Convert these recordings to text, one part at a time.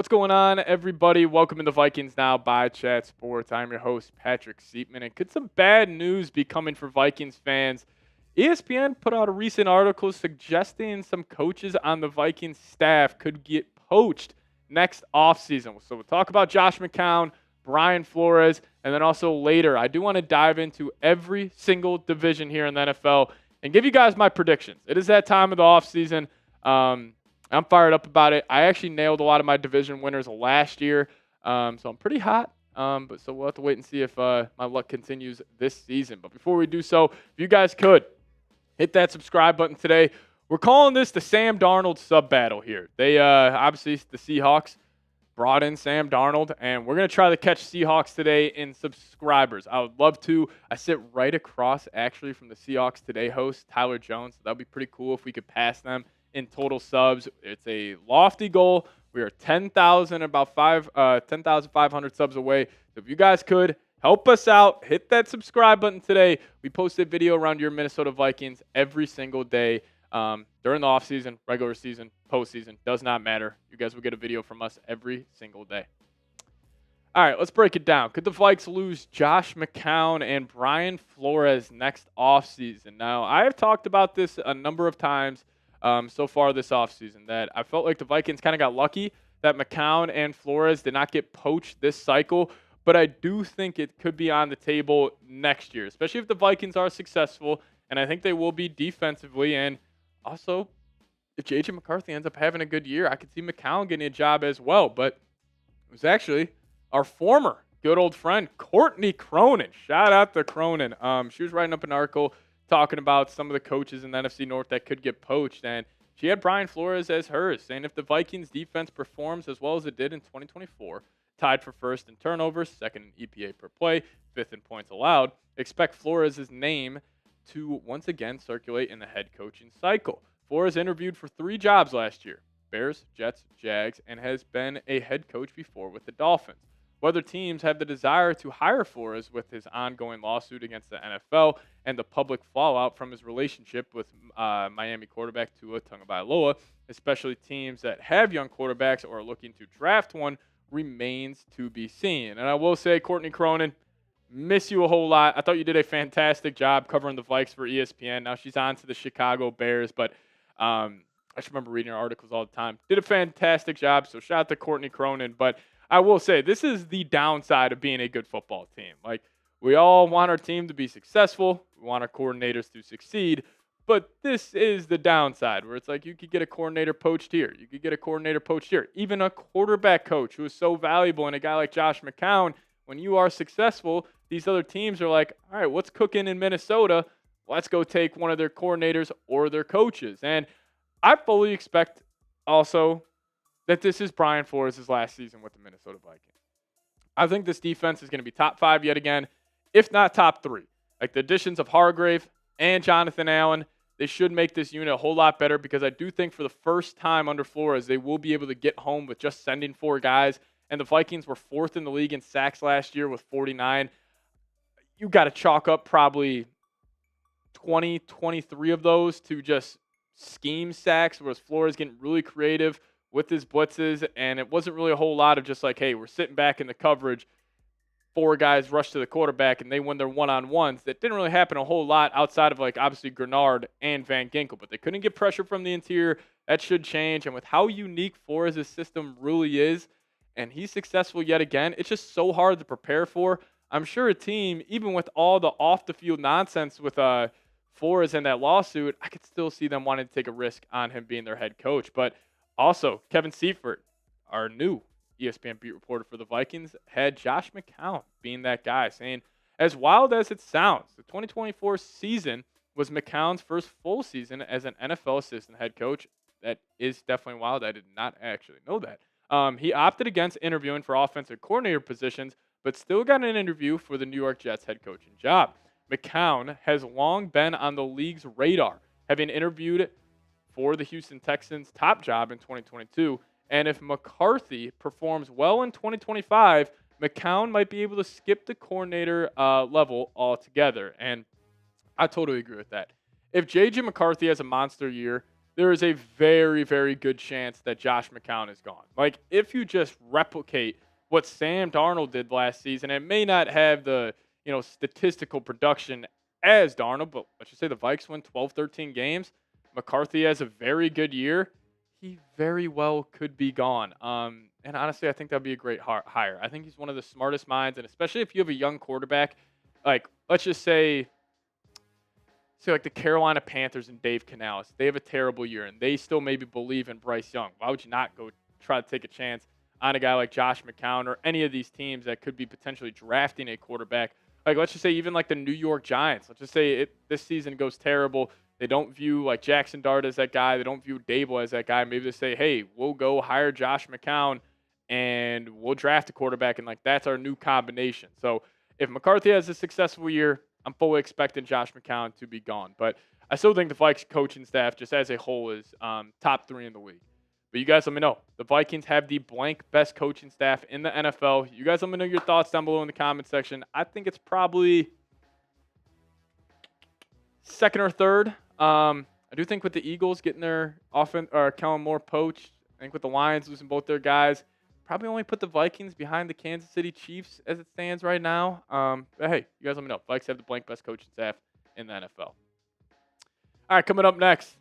What's going on, everybody? Welcome to the Vikings Now by Chat Sports. I'm your host, Patrick Siepman. And could some bad news be coming for Vikings fans? ESPN put out a recent article suggesting some coaches on the Vikings staff could get poached next offseason. So we'll talk about Josh McCown, Brian Flores, and then also later, I do want to dive into every single division here in the NFL and give you guys my predictions. It is that time of the offseason. I'm fired up about it. I actually nailed a lot of my division winners last year, so I'm pretty hot. But so we'll have to wait and see if my luck continues this season. But before we do so, if you guys could hit that subscribe button today. We're calling this the Sam Darnold sub battle here. They obviously the Seahawks brought in Sam Darnold, and we're gonna try to catch Seahawks today in subscribers. I would love to. I sit right across actually from the Seahawks Today host Tyler Jones. So that'd be pretty cool if we could pass them in total subs. It's a lofty goal. We are 10,000, about 10,500 subs away. So if you guys could help us out, hit that subscribe button today. We post a video around your Minnesota Vikings every single day during the offseason, regular season, postseason. Does not matter. You guys will get a video from us every single day. All right, let's break it down. Could the Vikes lose Josh McCown and Brian Flores next offseason? Now, I have talked about this a number of times so far this offseason, that I felt like the Vikings kind of got lucky that McCown and Flores did not get poached this cycle, but I do think it could be on the table next year, especially if the Vikings are successful, and I think they will be defensively, and also if J.J. McCarthy ends up having a good year, I could see McCown getting a job as well, but it was actually our former good old friend, Courtney Cronin. Shout out to Cronin. She was writing up an article talking about some of the coaches in the NFC North that could get poached, and she had Brian Flores as hers, saying if the Vikings defense performs as well as it did in 2024, tied for first in turnovers, second in EPA per play, fifth in points allowed, expect Flores' name to once again circulate in the head coaching cycle. Flores interviewed for 3 jobs last year: Bears, Jets, Jags, and has been a head coach before with the Dolphins. Whether teams have the desire to hire Flores with his ongoing lawsuit against the NFL and the public fallout from his relationship with Miami quarterback Tua Tagovailoa, especially teams that have young quarterbacks or are looking to draft one, remains to be seen. And I will say, Courtney Cronin, miss you a whole lot. I thought you did a fantastic job covering the Vikes for ESPN. Now she's on to the Chicago Bears, but I just remember reading her articles all the time. Did a fantastic job, so shout out to Courtney Cronin. But I will say, this is the downside of being a good football team. Like, we all want our team to be successful. We want our coordinators to succeed. But this is the downside, where it's like you could get a coordinator poached here. You could get a coordinator poached here. Even a quarterback coach who is so valuable, and a guy like Josh McCown, when you are successful, these other teams are like, all right, what's cooking in Minnesota? Let's go take one of their coordinators or their coaches. And I fully expect also that this is Brian Flores' last season with the Minnesota Vikings. I think this defense is going to be top 5 yet again, if not top 3. Like, the additions of Hargrave and Jonathan Allen, they should make this unit a whole lot better, because I do think for the first time under Flores, they will be able to get home with just sending 4 guys. And the Vikings were 4th in the league in sacks last year with 49. You got to chalk up probably 20, 23 of those to just scheme sacks, whereas Flores getting really creative with his blitzes, and it wasn't really a whole lot of just like, hey, we're sitting back in the coverage, 4 guys rush to the quarterback, and they win their one-on-ones. That didn't really happen a whole lot outside of, like, obviously Grenard and Van Ginkel, but they couldn't get pressure from the interior. That should change, and with how unique Flores' system really is, and he's successful yet again, it's just so hard to prepare for. I'm sure a team, even with all the off-the-field nonsense with Flores and that lawsuit, I could still see them wanting to take a risk on him being their head coach. But also, Kevin Seifert, our new ESPN beat reporter for the Vikings, had Josh McCown being that guy, saying, as wild as it sounds, the 2024 season was McCown's first full season as an NFL assistant head coach. That is definitely wild. I did not actually know that. He opted against interviewing for offensive coordinator positions, but still got an interview for the New York Jets head coaching job. McCown has long been on the league's radar, having interviewed for the Houston Texans' top job in 2022. And if McCarthy performs well in 2025, McCown might be able to skip the coordinator level altogether. And I totally agree with that. If J.J. McCarthy has a monster year, there is a very, very good chance that Josh McCown is gone. Like, if you just replicate what Sam Darnold did last season, it may not have the, statistical production as Darnold, but let's just say the Vikes win 12, 13 games. McCarthy has a very good year. He very well could be gone. And honestly, I think that'd be a great hire. I think he's one of the smartest minds, and especially if you have a young quarterback, like, let's just say like the Carolina Panthers and Dave Canales, they have a terrible year, and they still maybe believe in Bryce Young. Why would you not go try to take a chance on a guy like Josh McCown or any of these teams that could be potentially drafting a quarterback? Like, let's just say even like the New York Giants. Let's just say this season goes terrible. They don't view like Jackson Dart as that guy. They don't view Dable as that guy. Maybe they say, hey, we'll go hire Josh McCown and we'll draft a quarterback, and like that's our new combination. So if McCarthy has a successful year, I'm fully expecting Josh McCown to be gone. But I still think the Vikes coaching staff, just as a whole, is top 3 in the league. But you guys let me know. The Vikings have the blank best coaching staff in the NFL. You guys let me know your thoughts down below in the comment section. I think it's probably second or third. I do think with the Eagles getting their offense, or Kellen Moore poached, I think with the Lions losing both their guys, probably only put the Vikings behind the Kansas City Chiefs as it stands right now. But hey, you guys let me know. Vikes have the blank best coaching staff in the NFL. All right, coming up next.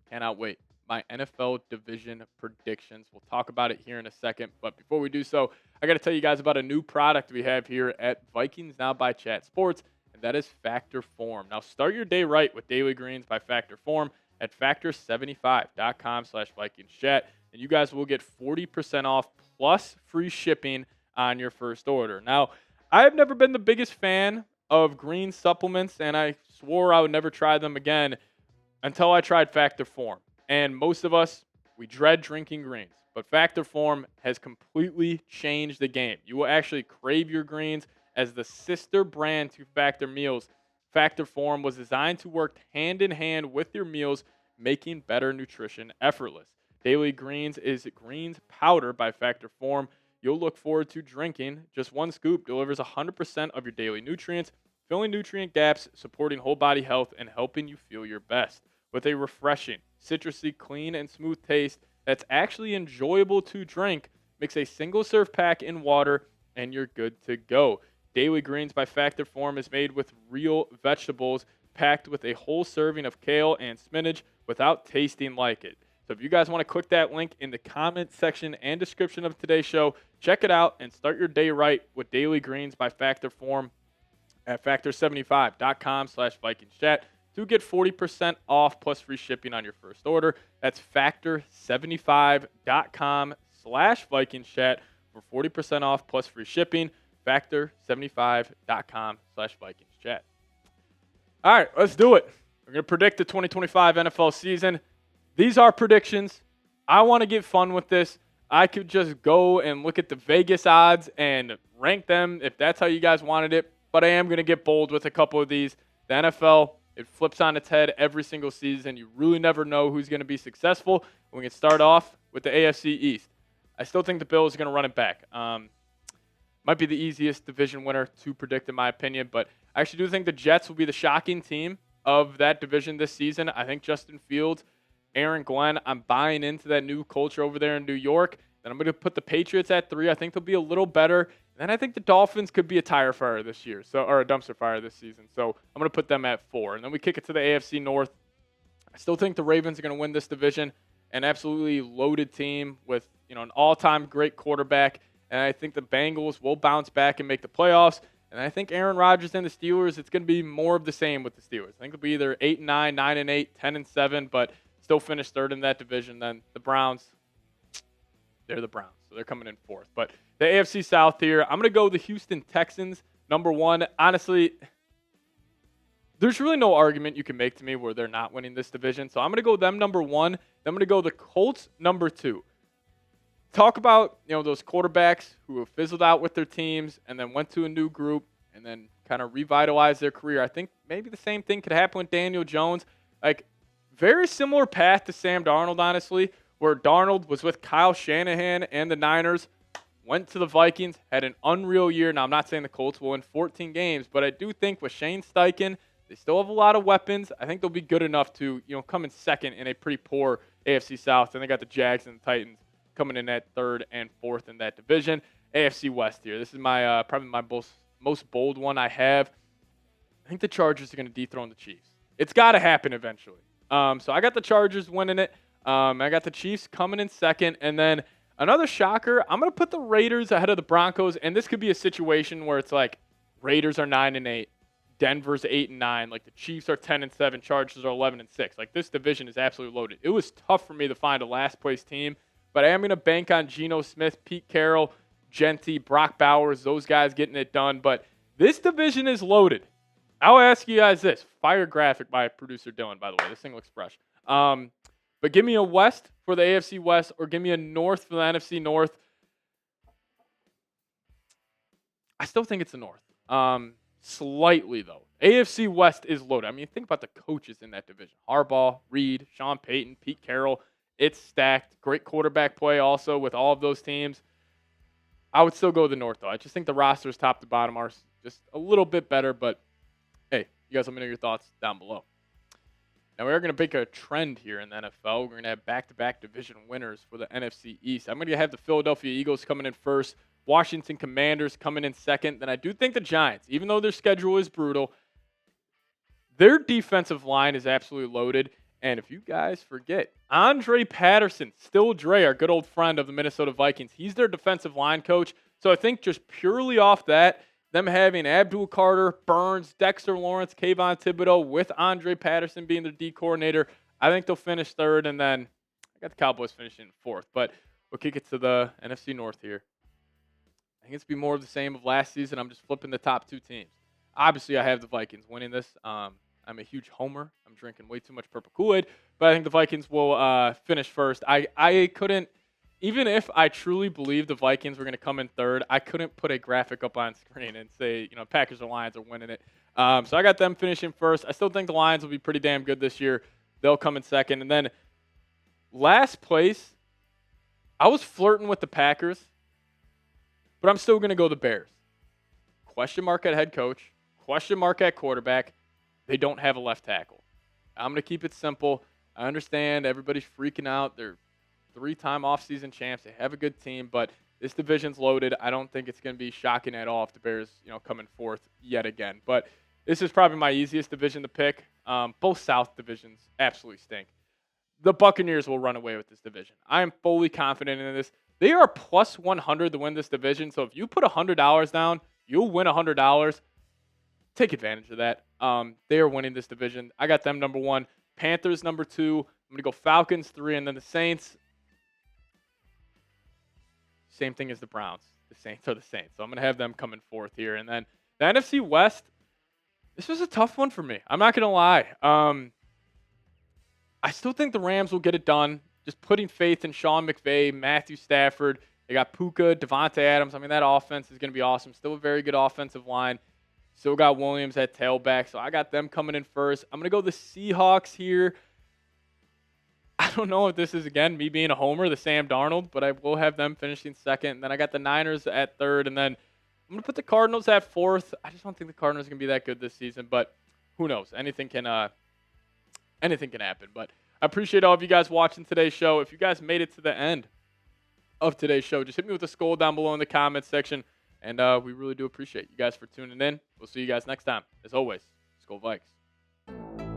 Cannot wait. My NFL division predictions. We'll talk about it here in a second. But before we do so, I got to tell you guys about a new product we have here at Vikings Now by Chat Sports, and that is Factor Form. Now, start your day right with Daily Greens by Factor Form at factor75.com/VikingsChat. And you guys will get 40% off plus free shipping on your first order. Now, I've never been the biggest fan of green supplements, and I swore I would never try them again until I tried Factor Form. And most of us, we dread drinking greens. But Factor Form has completely changed the game. You will actually crave your greens as the sister brand to Factor Meals. Factor Form was designed to work hand in hand with your meals, making better nutrition effortless. Daily Greens is greens powder by Factor Form. You'll look forward to drinking. Just one scoop delivers 100% of your daily nutrients, filling nutrient gaps, supporting whole body health, and helping you feel your best. With a refreshing, citrusy, clean, and smooth taste that's actually enjoyable to drink, mix a single serve pack in water, and you're good to go. Daily Greens by Factor Form is made with real vegetables, packed with a whole serving of kale and spinach without tasting like it. So if you guys want to click that link in the comment section and description of today's show, check it out and start your day right with Daily Greens by Factor Form at factor75.com/VikingsChat to get 40% off plus free shipping on your first order. That's factor75.com/VikingsChat for 40% off plus free shipping. Factor75.com/VikingsChat. All right, let's do it. We're going to predict the 2025 NFL season. These are predictions. I want to get fun with this. I could just go and look at the Vegas odds and rank them if that's how you guys wanted it. But I am going to get bold with a couple of these. The NFL, it flips on its head every single season. You really never know who's going to be successful. We can start off with the AFC East. I still think the Bills are going to run it back. Might be the easiest division winner to predict in my opinion. But I actually do think the Jets will be the shocking team of that division this season. I think Justin Fields, Aaron Glenn, I'm buying into that new culture over there in New York. Then I'm going to put the Patriots at 3. I think they'll be a little better. And then I think the Dolphins could be a tire fire this year, or a dumpster fire this season. So I'm going to put them at 4. And then we kick it to the AFC North. I still think the Ravens are going to win this division. An absolutely loaded team with an all-time great quarterback. And I think the Bengals will bounce back and make the playoffs. And I think Aaron Rodgers and the Steelers, it's going to be more of the same with the Steelers. I think it'll be either 8-9, 9-8, 10-7, but still finish third in that division. Then the Browns, they're the Browns, so they're coming in 4th. But the AFC South here, I'm going to go the Houston Texans, number 1. Honestly, there's really no argument you can make to me where they're not winning this division. So I'm going to go them number 1. Then I'm going to go the Colts number 2. Talk about those quarterbacks who have fizzled out with their teams and then went to a new group and then kind of revitalized their career. I think maybe the same thing could happen with Daniel Jones. Like, very similar path to Sam Darnold, honestly, where Darnold was with Kyle Shanahan and the Niners, went to the Vikings, had an unreal year. Now, I'm not saying the Colts will win 14 games, but I do think with Shane Steichen, They still have a lot of weapons. I think they'll be good enough to, come in second in a pretty poor AFC South. And they got the Jags and the Titans coming in at third and fourth in that division. AFC West here. This is my probably my most bold one I have. I think the Chargers are going to dethrone the Chiefs. It's got to happen eventually. So I got the Chargers winning it. I got the Chiefs coming in second. And then another shocker, I'm going to put the Raiders ahead of the Broncos. And this could be a situation where it's like Raiders are 9-8. Denver's 8-9. Like the Chiefs are 10-7. Chargers are 11-6. Like this division is absolutely loaded. It was tough for me to find a last place team, but I am going to bank on Geno Smith, Pete Carroll, Genty, Brock Bowers, those guys getting it done. But this division is loaded. I'll ask you guys this. Fire graphic by producer Dylan, by the way. This thing looks fresh. But give me a West for the AFC West or give me a North for the NFC North. I still think it's the North. Slightly, though. AFC West is loaded. I mean, think about the coaches in that division. Harbaugh, Reed, Sean Payton, Pete Carroll. It's stacked. Great quarterback play also with all of those teams. I would still go to the North, though. I just think the rosters top to bottom are just a little bit better. But, hey, you guys let me know your thoughts down below. Now, we're going to make a trend here in the NFL. We're going to have back-to-back division winners for the NFC East. I'm going to have the Philadelphia Eagles coming in first. Washington Commanders coming in second. Then I do think the Giants, even though their schedule is brutal, their defensive line is absolutely loaded. And if you guys forget, Andre Patterson, still Dre, our good old friend of the Minnesota Vikings, he's their defensive line coach. So I think just purely off that, them having Abdul Carter, Burns, Dexter Lawrence, Kayvon Thibodeau with Andre Patterson being their D coordinator, I think they'll finish third. And then I got the Cowboys finishing fourth. But we'll kick it to the NFC North here. I think it's be more of the same of last season. I'm just flipping the top two teams. Obviously, I have the Vikings winning this. I'm a huge homer. I'm drinking way too much purple Kool-Aid, but I think the Vikings will finish first. I couldn't, even if I truly believe the Vikings were going to come in third, I couldn't put a graphic up on screen and say, Packers or Lions are winning it. So I got them finishing first. I still think the Lions will be pretty damn good this year. They'll come in second. And then last place, I was flirting with the Packers. But I'm still going to go the Bears. Question mark at head coach. Question mark at quarterback. They don't have a left tackle. I'm going to keep it simple. I understand everybody's freaking out. They're 3-time offseason champs. They have a good team, but this division's loaded. I don't think it's going to be shocking at all if the Bears, come in fourth yet again. But this is probably my easiest division to pick. Both South divisions absolutely stink. The Buccaneers will run away with this division. I am fully confident in this. They are plus 100 to win this division. So if you put $100 down, you'll win $100. Take advantage of that. They are winning this division. I got them number 1. Panthers number 2. I'm going to go Falcons 3. And then the Saints. Same thing as the Browns. The Saints are the Saints. So I'm going to have them coming fourth here. And then the NFC West. This was a tough one for me. I'm not going to lie. I still think the Rams will get it done. Just putting faith in Sean McVay, Matthew Stafford. They got Puka, Devontae Adams. I mean, that offense is going to be awesome. Still a very good offensive line. Still got Williams at tailback. So I got them coming in first. I'm going to go the Seahawks here. I don't know if this is, again, me being a homer, the Sam Darnold, but I will have them finishing second. And then I got the Niners at third. And then I'm going to put the Cardinals at fourth. I just don't think the Cardinals are going to be that good this season. But who knows? Anything can happen. But I appreciate all of you guys watching today's show. If you guys made it to the end of today's show, just hit me with a skull down below in the comments section. And we really do appreciate you guys for tuning in. We'll see you guys next time. As always, Skol Vikes.